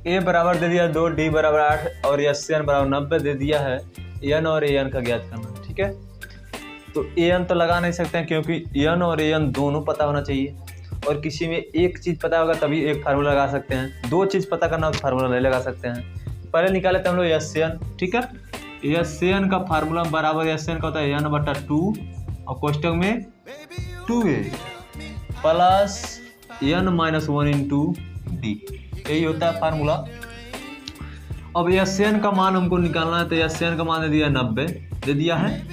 ए बराबर दे दिया 2, डी बराबर 8 और एस एन बराबर 90 दे दिया है। एन और ए एन का ज्ञात करना, ठीक है। तो ए एन तो लगा नहीं सकते हैं क्योंकि एन और ए एन दोनों पता होना चाहिए, और किसी में एक चीज़ पता होगा तभी एक फार्मूला लगा सकते हैं। दो चीज़ पता करना हो तो फार्मूला नहीं लगा सकते हैं। पहले निकाले थे हम लोग एस एन, ठीक है। एस एन का फार्मूला बराबर एस एन का होता है एन बटा 2 और कोष्टक में 2a plus n minus 1 into d, यही होता है फार्मूला। अब एस एन का मान हमको निकालना है, तो एस एन का मान दे दिया 90 दे दिया है।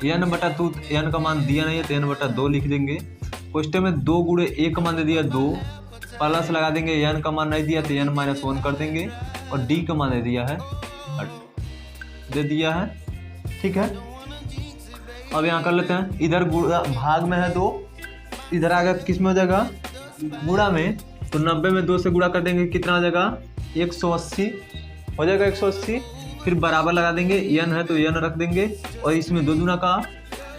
एन बटा 2 एन का मान दिया नहीं है तो एन बटा 2 लिख देंगे। क्वेश्चन में 2 गुणे ए का मान दे दिया 2, प्लस लगा देंगे एन का मान नहीं दिया तो एन माइनस 1 कर देंगे, और डी का मान दे दिया है 8 ठीक है। अब यहाँ कर लेते हैं, इधर भाग में है 2, इधर आगे किस में हो जाएगा गुणा में, तो 90 में 2 से गुणा कर देंगे, कितना हो जाएगा 180 हो जाएगा 180। फिर बराबर लगा देंगे, एन है तो एन रख देंगे, और इसमें 2 दूना का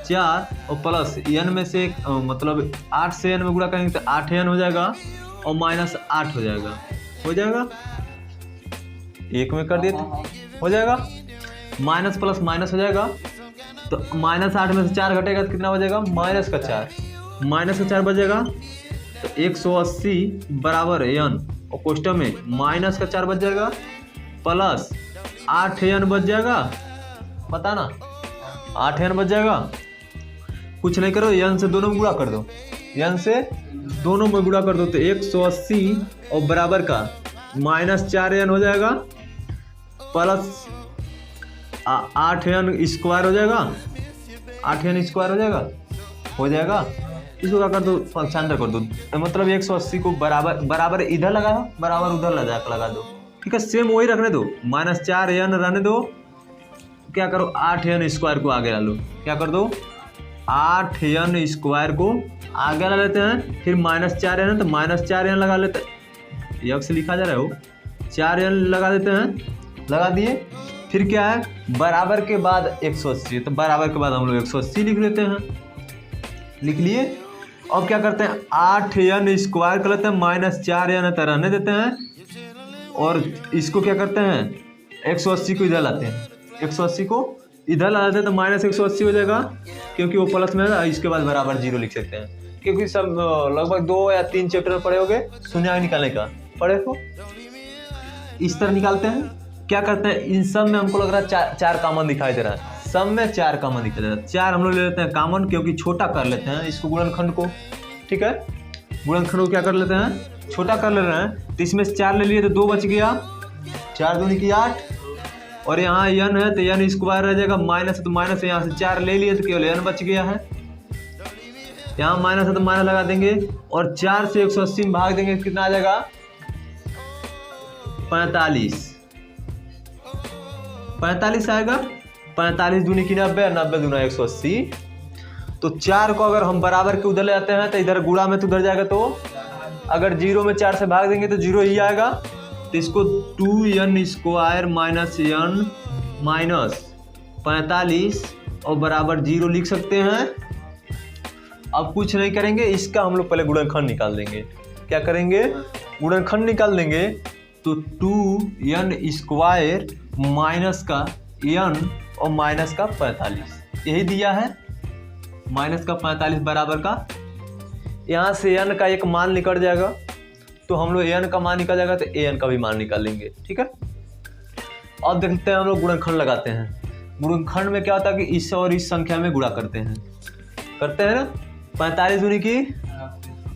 4 और प्लस एन में से मतलब 8 से एन में गुणा करेंगे तो 8 एन हो जाएगा और माइनस 8 हो जाएगा, एक में कर दिए हो जाएगा। माइनस प्लस माइनस हो जाएगा, तो -8 में से 4 घटेगा तो कितना हो जाएगा -4 बचेगा, तो 180 बराबर एन और क्वेश्चन में -4 बच जाएगा प्लस 8 एन बच जाएगा, पता ना 8 एन बच जाएगा। कुछ नहीं करो, एन से दोनों में गुणा कर दो, एन से दोनों में गुणा कर दो तो 180 और बराबर का -4 एन हो जाएगा प्लस 8 एन स्क्वायर हो जाएगा, 8 एन स्क्वायर हो जाएगा। इसको क्या कर दो पक्षांतर कर दो, मतलब 180 को बराबर इधर लगा दो, बराबर उधर लगा दो, ठीक है। सेम वही रखने दो, -4 एन रहने दो, क्या करो 8 एन स्क्वायर को आगे ला लो, क्या कर दो 8 एन स्क्वायर को आगे ला लेते हैं, फिर -4 एन तो -4 एन लगा लेते हैं, यक्स लिखा जा रहा है वो 4 एन लगा देते हैं, लगा दिए। फिर क्या है बराबर के बाद 180, तो बराबर के बाद हम लोग 180 लिख लेते हैं, लिख लिए। अब क्या करते हैं 8 एन स्क्वायर कर लेते हैं, -4 एन तो रहने देते हैं, और इसको क्या करते हैं 180 को इधर लाते हैं, 180 को इधर ला देते हैं तो -180 हो जाएगा, क्योंकि वो प्लस में है। इसके बाद बराबर 0 लिख सकते हैं, क्योंकि सब लगभग 2 या 3 चैप्टर में पढ़े होगे शून्य निकालने का, पढ़े हो इस तरह निकालते हैं। क्या करते हैं इन सब में हमको लग रहा है 4 कॉमन दिखाई दे रहा है, सब में 4 कॉमन दिखाई दे रहा है। 4 हम लोग ले लेते हैं कॉमन, क्योंकि छोटा कर लेते हैं इसको गुणनखंड को, ठीक है। गुणनखंड को क्या कर लेते हैं छोटा कर ले रहे हैं, तो इसमें से 4 ले लिए तो 2 बच गया, 4 दूनी की 8, और यहाँ एन है तो एन स्क्वायर रह जाएगा, माइनस है तो माइनस, यहाँ से 4 ले लिए तो केवल एन बच गया है, यहाँ माइनस है तो माइनस लगा देंगे, और 4 से 180 में भाग देंगे, कितना आ जाएगा 45 आएगा। 45 दूनी की 90 और 90 दूना 180। तो 4 को अगर हम बराबर के उधर ले जाते हैं तो इधर गुणा में तो उधर जाएगा, तो अगर 0 में 4 से भाग देंगे तो 0 ही आएगा, तो इसको 2n square minus n minus 45 और बराबर 0 लिख सकते हैं। अब कुछ नहीं करेंगे, इसका हम लोग पहले गुणनखंड निकाल देंगे। क्या करेंगे गुणनखंड निकाल देंगे, तो 2n स्क्वायर माइनस का n और माइनस का 45 यही दिया है, माइनस का 45 बराबर का, यहाँ से n का एक मान निकल जाएगा, तो हम लोग n का मान निकल जाएगा तो an का भी मान निकाल लेंगे, ठीक है। अब देखते हैं हम लोग गुणनखंड लगाते हैं। गुणनखंड में क्या होता है कि इस और इस संख्या में गुणा करते हैं ना, 45 दूनी की,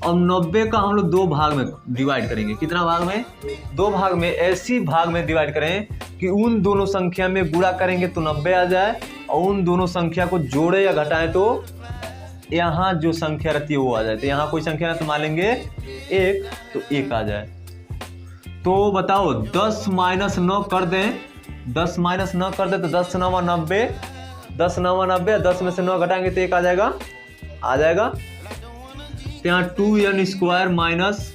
और 90 का हम लोग 2 भाग में डिवाइड करेंगे। कितना भाग में 2 भाग में, ऐसी भाग में डिवाइड करें कि उन दोनों संख्या में गुणा करेंगे तो 90 आ जाए, और उन दोनों संख्या को जोड़े या घटाएं तो यहाँ जो संख्या रहती है वो आ जाए। तो यहाँ कोई संख्या ना तो मान लेंगे 1, तो 1 आ जाए। तो बताओ 10 माइनस 9 कर दें, 10 माइनस 9 कर दें तो 10 9 90, 10 9 90, 10 में से 9 घटाएंगे तो 1 आ जाएगा। तो यहाँ 2n स्क्वायर माइनस,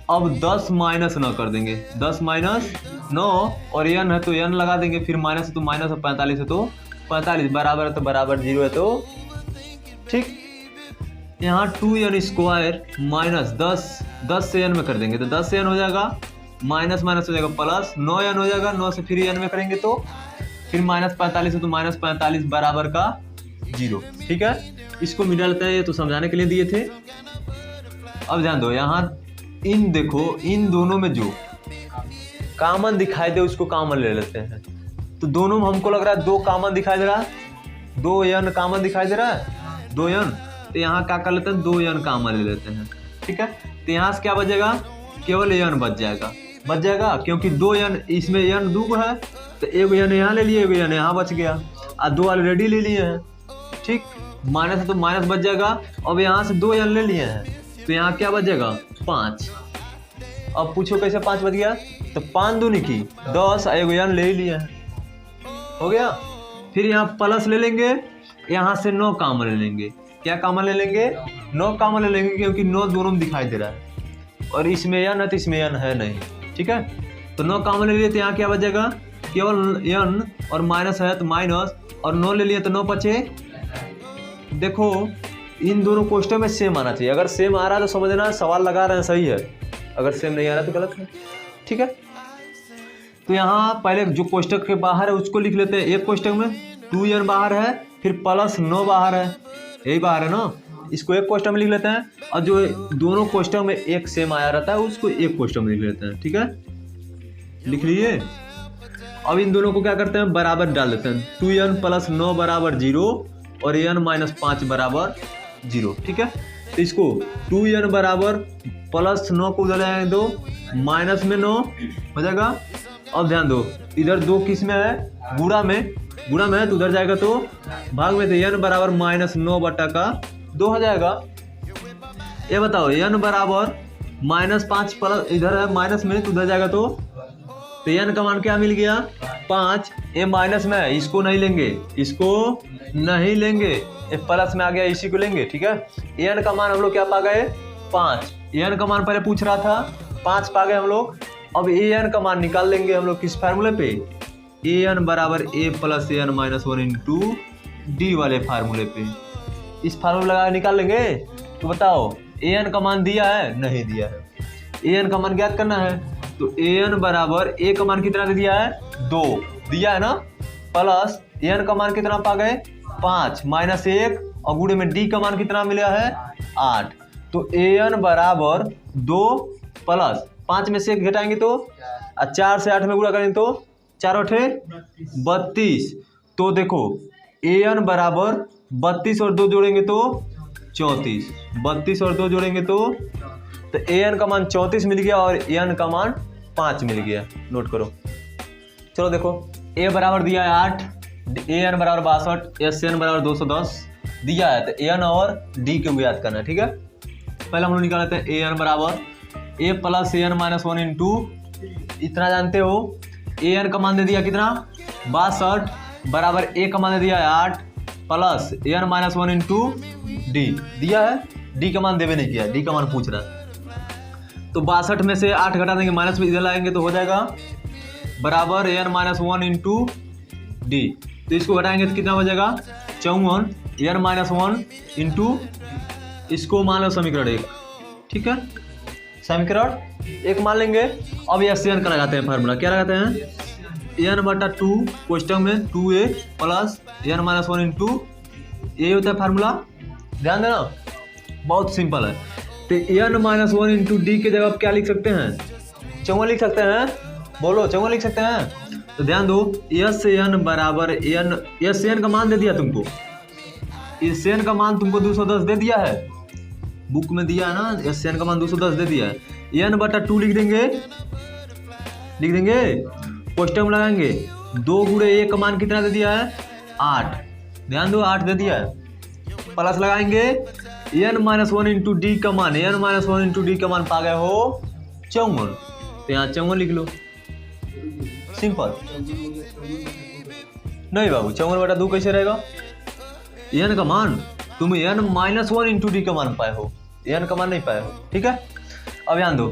अब 10 माइनस 9 कर देंगे, 10 माइनस 9 और n है तो n लगा देंगे, फिर माइनस है तो माइनस और 45 है तो 45 बराबर है तो बराबर 0 है तो ठीक। यहाँ 2n स्क्वायर माइनस 10 से n में कर देंगे तो 10 से n हो जाएगा, माइनस माइनस हो जाएगा प्लस 9n हो जाएगा, 9 से फिर n में करेंगे तो फिर -45 है तो -45 बराबर का 0। ठीक है, इसको मिला लेते हैं, ये तो समझाने के लिए दिए थे। अब ध्यान दो, यहाँ इन देखो, इन दोनों में जो कॉमन दिखाई दे उसको कॉमन ले लेते हैं। तो दोनों में हमको लग रहा है 2 कॉमन दिखाई दे रहा है, 2n कॉमन दिखाई दे रहा है, 2n। तो यहाँ क्या कर लेते हैं, 2n कॉमन ले लेते हैं। ठीक है, तो यहाँ से क्या बचेगा, केवल n बच जाएगा क्योंकि 2n इसमें n 2 है तो एक n यहाँ ले लिए, एक n यहाँ बच गया, और 2 ऑलरेडी ले लिए हैं। ठीक, माइनस है तो माइनस बच जाएगा। अब यहाँ से 2n ले लिए हैं तो यहाँ क्या बच जाएगा 5। अब पूछो कैसे 5 बच गया, तो 5 दूनी की 10, एक n ले लिए हैं, हो गया। फिर यहाँ प्लस ले लेंगे, यहाँ से 9 कॉमन ले लेंगे। क्या कॉमन ले लेंगे, 9 कॉमन ले लेंगे क्योंकि 9 दोनों में दिखाई दे रहा है और इसमें n है तो इसमें n है नहीं। ठीक है, तो 9 कॉमन ले लिए तो यहाँ क्या बचेगा, केवल n और माइनस है तो माइनस, और 9 ले लिए तो 9 बचे। देखो इन दोनों कोष्टक में सेम आना चाहिए, अगर सेम आ रहा है तो समझना सवाल लगा रहे हैं सही है, अगर सेम नहीं आ रहा तो गलत है। ठीक है, तो यहाँ पहले जो कोष्टक के बाहर है उसको लिख लेते हैं। एक कोष्टक में 2n बाहर है, फिर प्लस 9 बाहर है, यही बाहर है ना, इसको एक कोष्टक में लिख लेते हैं। और जो दोनों कोष्टक में एक सेम आया रहता है उसको एक कोष्टक में लिख लेते हैं। ठीक है, लिख लिए। अब इन दोनों को क्या करते हैं, बराबर डाल देते हैं। 2n प्लस 9 बराबर 0 और n माइनस 5 बराबर 0। ठीक है, तो इसको 2n बराबर प्लस 9 को उधर जाएंगे दो, माइनस में 9 हो जाएगा। अब ध्यान दो, इधर 2 किस में है, गुणा में है तो उधर जाएगा तो भाग में, तो n बराबर -9 बटा का 2 हो जाएगा। ये बताओ n बराबर -5 प्लस इधर है माइनस में तो उधर जाएगा तो n का मान क्या मिल गया 5। ये माइनस में है, इसको नहीं लेंगे, ये प्लस में आ गया, इसी को लेंगे। ठीक है, n का मान हम लोग क्या पा गए 5। n का मान पहले पूछ रहा था, 5 पा गए हम लोग। अब an का मान निकाल लेंगे हम लोग किस फार्मूले पे, an बराबर a plus an minus 1 into D वाले फार्मूले पे। इस फार्मूला लगा निकाल लेंगे। तो बताओ an का मान दिया है, नहीं दिया है, an का मान ज्ञात करना है। तो an बराबर a का मान कितना दे दिया है 2 दिया है ना, प्लस n का मान कितना पा गए 5 माइनस 1 और गुणे में d का मान कितना मिला है 8। तो an बराबर 2 प्लस 5 में से 1 घटाएंगे तो 4 से 8 में गुणा करेंगे तो 4 8 32। तो देखो an बराबर 32 और 2 जोड़ेंगे तो 34, 32 और 2 जोड़ेंगे तो an का मान 34 मिल गया और n का मान 5 मिल गया। नोट करो। चलो देखो, a बराबर दिया है 8, an बराबर 62, sn बराबर 210 दिया है, तो n और d को ज्ञात करना है। ठीक है, पहले हम लोग निकाल लेते हैं an बराबर a plus an minus 1 into, इतना जानते हो, an का मान दे दिया कितना 62 बराबर a का मान दे दिया है 8 plus n minus 1 into D दिया है, d का मान देवे नहीं किया, d का मान पूछ रहा है। तो 62 में से 8 घटा देंगे, माइनस में इधर लाएंगे तो हो जाएगा बराबर n माइनस 1 इंटू डी। तो इसको घटाएंगे तो कितना हो जाएगा 54, n माइनस 1 इंटू, इसको मान लो समीकरण 1। ठीक है, समीकरण 1 मान लेंगे। अब SN का लगाते हैं फार्मूला, क्या लगाते हैं n बटा 2 क्वेश्चन में 2a plus n minus 1 into ये होता है फार्मूला। ध्यान देना, बहुत सिंपल है। तो n माइनस 1 इंटू डी के जगह आप क्या लिख सकते हैं, 54 लिख सकते हैं, बोलो 54 लिख सकते हैं। तो ध्यान दो, SN बराबर n, SN का मान दे दिया तुमको, SN का मान तुमको 210 दे दिया है, बुक में दिया है ना, SN का मान 210 दे दिया है। n बटा 2 लिख देंगे, क्वेश्चन में लगाएंगे, 2 गुणे 1 का मान कितना दे दिया है 8, ध्यान दो 8 दे दिया है, प्लस लगाएंगे n माइनस 1 इंटू डी का मान, n माइनस 1 इंटू डी का मान पा गए हो 54, तो यहाँ 54 लिख लो, सिंपल। नहीं बाबू 54 बटा 2 कैसे रहेगा, n का मान तुम n माइनस 1 इंटू डी का मान पाए हो, n का मान नहीं पाए हो। ठीक है, अब ध्यान दो,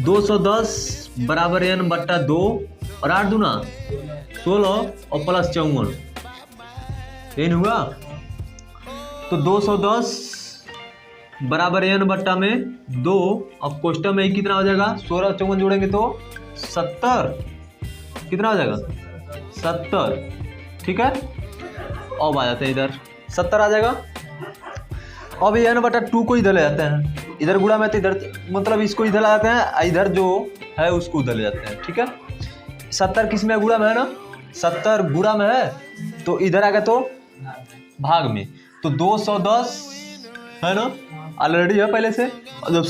210 बराबर n बट्टा 2 और 8 दूना 16 और प्लस 54, एन हुआ। तो 210 बराबर एन बट्टा में 2, अब कोष्टक में कितना हो जाएगा, 16 और 54 जोड़ेंगे तो 70, कितना हो जाएगा 70, ठीक है। अब आ जाते हैं इधर 70 आ जाएगा। अब एन बटा 2 को इधर ले जाते हैं, इधर गुणा में तो इधर मतलब इसको इधर ले जाते हैं, इधर जो है उसको उधर ले जाते हैं, ठीक है। 70 किस में गुणा में है ना, 70 गुणा में है, तो इधर आ गया तो भाग में, तो 210 है ना, ऑलरेडी है पहले से। और जब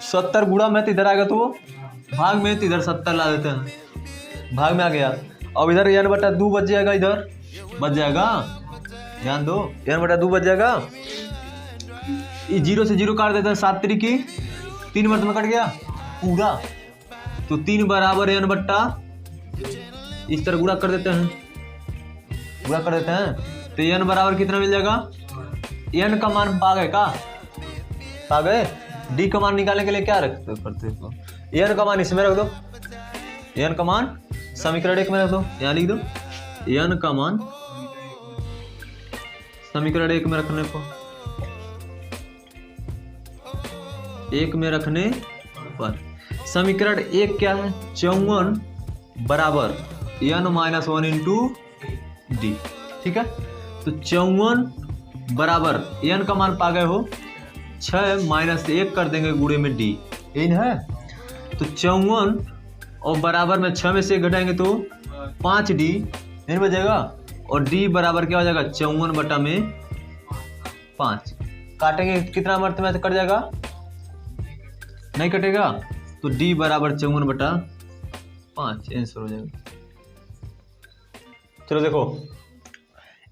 70 गुणा में तो इधर आ गया तो भाग में, तो इधर 70 ला देते हैं, भाग में आ गया। अब इधर एन बटा 2 बच जाएगा, इधर बच जाएगा, ध्यान दो, एन बटा 2 बच जाएगा। 0 से 0 काट देते हैं, 7 त्रिकी 3 वर्ष में कट गया पूरा, तो 3 बराबर एन बट्टा, इस तरह गुणा कर देते हैं, गुणा कर देते हैं, तो एन बराबर कितना मिल जाएगा, एन का मान पा गए का, पा गए। डी का मान निकालने के लिए क्या रखते करते हो, एन का मान इसमें रख दो, एन का मान समीकरण 1 में रख दो, यहाँ लिख दो एन का मान समीकरण 1 में रखने को, 1 में रखने पर समीकरण 1 क्या है, 54 बराबर एन माइनस 1 इंटू डी, ठीक है। तो 54 बराबर एन का मान पा गए हो, 6 माइनस 1 कर देंगे गुणे में डी, इन है। तो 54 और बराबर में 6 में से 1 घटाएंगे तो 5 डी इन बचेगा, और डी बराबर क्या हो जाएगा 54 बटा में 5, काटेंगे कितना मरते में कट जाएगा, नहीं कटेगा, तो डी बराबर 54 बटा 5 आंसर हो जाएगा। चलो देखो,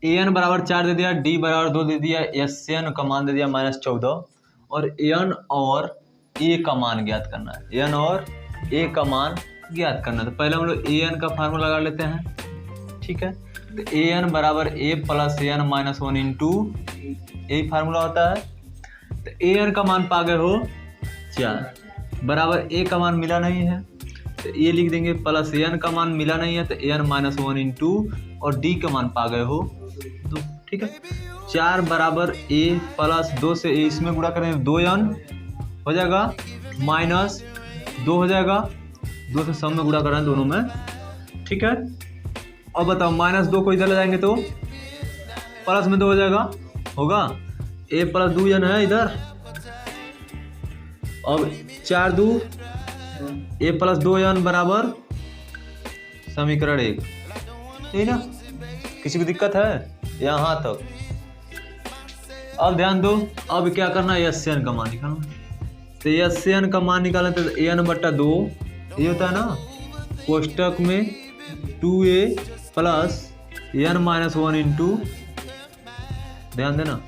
एन बराबर 4 दे दिया, डी बराबर 2 दे दिया, एस एन का मान दे दिया -14, और एन और ए का मान ज्ञात करना है, एन और ए का मान ज्ञात करना है। तो पहले हम लोग ए एन का फार्मूला लगा लेते हैं, ठीक है। तो ए एन बराबर ए प्लस एन माइनस 1 इंटू, यही फार्मूला होता है। तो ए एन का मान पा गए हो 4 बराबर ए का मान मिला नहीं है, तो ये लिख देंगे, प्लस एन का मान मिला नहीं है तो एन माइनस 1 इंटू, और डी का मान पा गए हो 2, ठीक है। 4 बराबर ए प्लस 2 से ए इसमें गुणा करेंगे 2n हो जाएगा, माइनस 2 हो जाएगा, 2 से सब में गुणा कर रहे हैं दोनों में, ठीक है। अब बताओ -2 को इधर ले जाएंगे तो प्लस में 2 हो जाएगा, होगा, ए प्लस 2n है इधर। अब 4 2 ए प्लस 2n बराबर समीकरण 1, ठीक ना। किसी को दिक्कत है यहाँ तक? अब ध्यान दो, अब क्या करना है, एस एन का मान निकालना। तो एस एन का मान निकालना तो एन बट्टा 2 ये होता है ना, कोष्टक में 2a plus n minus 1 into, ध्यान देना।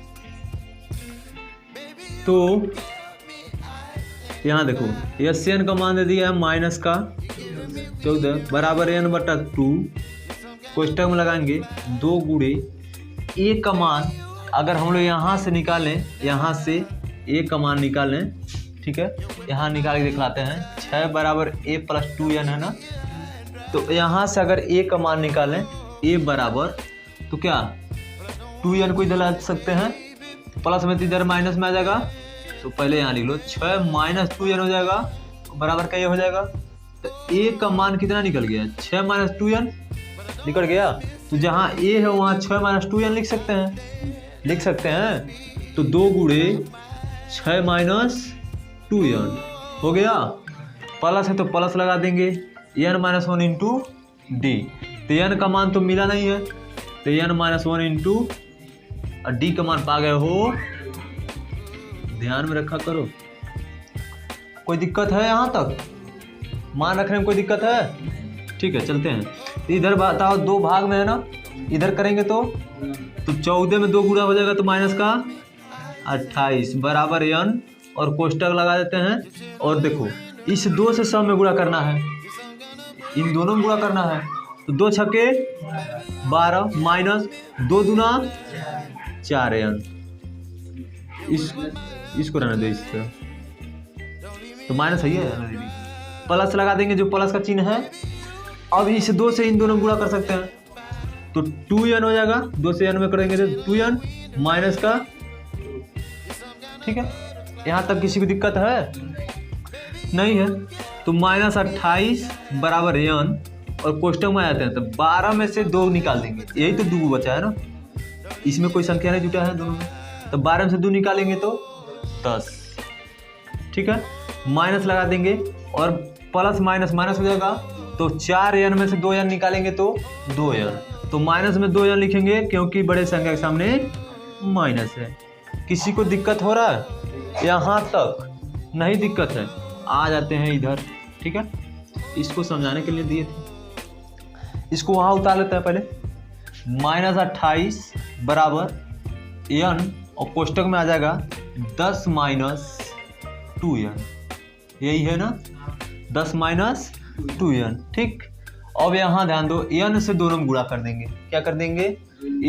तो यहाँ देखो एस एन का मान दे दिया है माइनस का 14 बराबर एन बट्टा 2, कोष्टक में लगाएंगे 2 गुणे ए का मान, अगर हम लोग यहाँ से निकालें, यहाँ से ए का मान निकालें, ठीक है, यहाँ निकाल के दिखलाते हैं, 6 बराबर ए प्लस 2n है ना, तो यहाँ से अगर ए का मान निकालें, ए बराबर तो क्या 2n को इधर ला सकते हैं, प्लस में तो इधर माइनस में आ जाएगा, तो पहले यहाँ लिख लो 6 माइनस 2n हो जाएगा, बराबर का ये हो जाएगा। तो ए का मान कितना निकल गया, 6 माइनस 2n निकल गया। तो जहाँ ए है वहाँ 6 माइनस 2n लिख सकते हैं, लिख सकते हैं। तो 2 गुणे 6 माइनस 2n हो गया, प्लस है तो प्लस लगा देंगे, n माइनस 1 इंटू डी। तो n का मान तो मिला नहीं है, तो n माइनस 1 इंटू और डी का मान पा गए हो, ध्यान में रखा करो। कोई दिक्कत है यहाँ तक, मान रखने में कोई दिक्कत है? ठीक है, चलते हैं। इधर बताओ 2 भाग में है ना, इधर करेंगे तो 14 में 2 गुणा हो जाएगा, तो माइनस का 28 बराबर n, और कोष्टक लगा देते हैं। और देखो इस 2 से सब में गुणा करना है, इन दोनों में गुणा करना है, तो 2 छक्के 12 माइनस 2 दूना 4n, इसको रहने दो इस तरह, तो माइनस है, प्लस लगा देंगे जो प्लस का चिन्ह है। अब इस 2 से इन दोनों में गुणा कर सकते हैं, तो 2n हो जाएगा, 2 से n में करेंगे तो 2n माइनस का, ठीक है। यहाँ तक किसी को दिक्कत है? नहीं है। तो -28 बराबर n, और कोष्टक में आते हैं तो 12 में से 2 निकाल देंगे, यही तो 2 बचा है ना, इसमें कोई संख्या नहीं जुटा है दोनों में, तो 12 में से 2 निकालेंगे तो 10, ठीक है। माइनस लगा देंगे और प्लस माइनस माइनस हो जाएगा, तो 4n में से 2n निकालेंगे तो 2n, तो माइनस में 2n लिखेंगे क्योंकि बड़े संख्या के सामने माइनस है। किसी को दिक्कत हो रहा है? यहाँ तक नहीं दिक्कत है। आ जाते हैं इधर, ठीक है, इसको समझाने के लिए दिए थे, इसको वहाँ उतार लेते हैं पहले। -28 बराबर n, और कोष्टक में आ जाएगा 10 माइनस 2n, यही है ना, 10 माइनस 2n, ठीक। अब यहाँ ध्यान दो, n से दोनों में गुणा कर देंगे, क्या कर देंगे,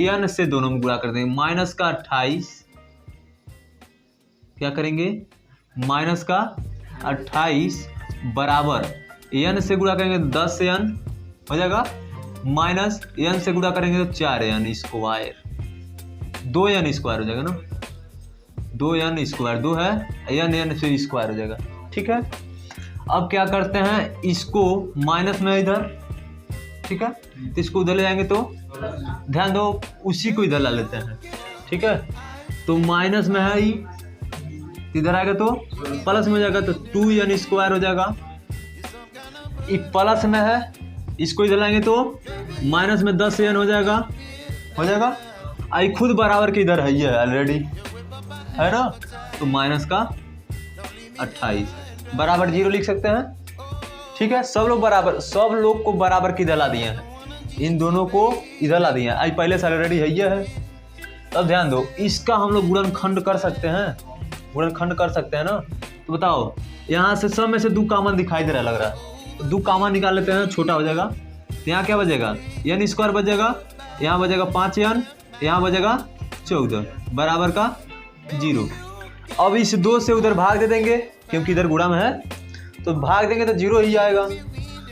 n से दोनों में गुणा कर देंगे, माइनस का 28, क्या करेंगे, माइनस का 28 बराबर n से गुणा करेंगे 10n हो जाएगा, माइनस n से गुणा करेंगे तो 4n स्क्वायर, 2n स्क्वायर हो जाएगा ना, 2n स्क्वायर, 2 है n से स्क्वायर हो जाएगा, ठीक है। अब क्या करते हैं, इसको माइनस में इधर, ठीक है, तो इसको उधर ले जाएंगे तो ध्यान दो उसी को इधर ला लेते हैं, ठीक है। तो माइनस में है, इधर आएगा तो प्लस में हो जाएगा, तो 2n स्क्वायर हो जाएगा, ये प्लस में है, इसको इधर लाएंगे तो माइनस में 10n हो जाएगा, आई खुद बराबर के इधर है, ये ऑलरेडी है ना, तो माइनस का 28 बराबर 0 लिख सकते हैं, ठीक है। सब लोग को बराबर की इधर ला दिए हैं, इन दोनों को इधर ला दिए हैं, आई पहले से ऑलरेडी है ये है। अब ध्यान दो, इसका हम लोग गुणनखंड कर सकते हैं ना, तो बताओ यहाँ से सब में से 2 कॉमन दिखाई दे रहा है, लग रहा है, तो 2 कॉमन निकाल लेते हैं, छोटा हो जाएगा, तो यहाँ क्या बचेगा, n स्क्वायर बचेगा, यहाँ बचेगा 5n, यहाँ बचेगा 14 बराबर का 0। अब इस 2 से उधर भाग दे देंगे क्योंकि इधर गुणा में है, तो भाग देंगे तो 0 ही आएगा।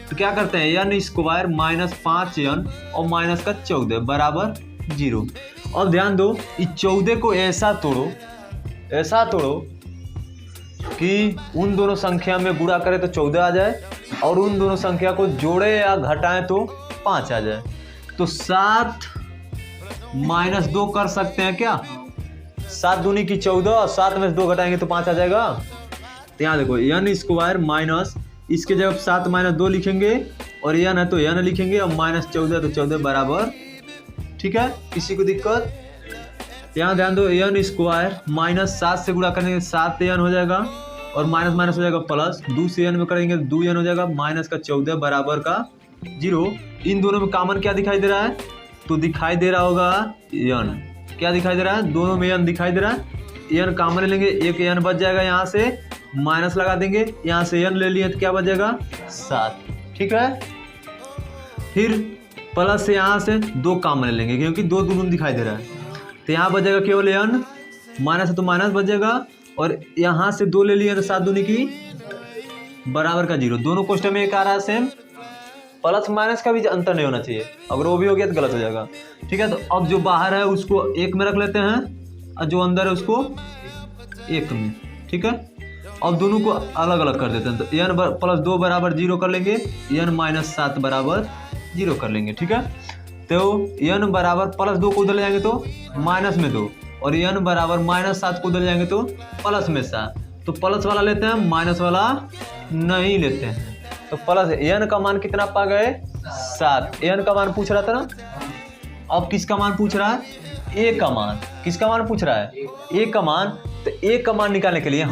तो क्या करते हैं, n स्क्वायर माइनस 5n और माइनस का 14 बराबर 0। अब ध्यान दो, इस 14 को ऐसा तोड़ो कि उन दोनों संख्या में गुणा करें तो 14 आ जाए, और उन दोनों संख्या को जोड़े या घटाएं तो 5 आ जाए। तो 7 माइनस 2 कर सकते हैं क्या, 7 दूनी की 14, और 7 में से 2 घटाएंगे तो 5 आ जाएगा। तो यहाँ देखो, n स्क्वायर माइनस, इसके जब 7 माइनस 2 लिखेंगे, और n है तो n लिखेंगे, और माइनस 14 तो 14 बराबर, ठीक है। किसी को दिक्कत? यहाँ ध्यान दो, n स्क्वायर माइनस 7 से गुणा करेंगे 7n हो जाएगा, और माइनस माइनस हो जाएगा प्लस, 2 से n में करेंगे 2n हो जाएगा, माइनस का 14 बराबर का 0। इन दोनों में कॉमन क्या दिखाई दे रहा है, तो दिखाई दे रहा होगा n, क्या दिखाई दे रहा है, दोनों में n दिखाई दे रहा है, n कॉमन लेंगे, एक n बच जाएगा, यहाँ से माइनस लगा देंगे, यहाँ से n ले लिए तो क्या बच जाएगा 7, ठीक है। फिर प्लस से यहाँ से 2 कॉमन ले लेंगे क्योंकि 2 दोनों दिखाई दे रहा है, तो यहाँ बच जाएगा केवल n, माइनस है तो माइनस बच जाएगा, और यहाँ से 2 ले लिए तो 7 दूनी की बराबर का 0। दोनों क्वेश्चन में एक आ रहा है सेम, प्लस माइनस का भी अंतर नहीं होना चाहिए, अगर वो भी हो गया तो गलत हो जाएगा, ठीक है। तो अब जो बाहर है उसको 1 में रख लेते हैं, और जो अंदर है उसको 1 में, ठीक है। अब दोनों को अलग अलग कर देते हैं, तो n प्लस 2 बराबर 0 कर लेंगे, n माइनस 7 बराबर 0 कर लेंगे, ठीक है। तो n बराबर प्लस 2 को उधर ले जाएंगे तो माइनस में 2, और n बराबर माइनस 7 को उधर ले जाएंगे तो प्लस में 7, तो प्लस वाला लेते हैं, माइनस वाला नहीं लेते हैं। तो प्लस n का मान कितना पा गए 7, n का मान पूछ रहा था ना, अब किसका मान पूछ रहा है, a का मान, किसका मान पूछ रहा है, a का मान। तो a का मान निकालने के लिए हम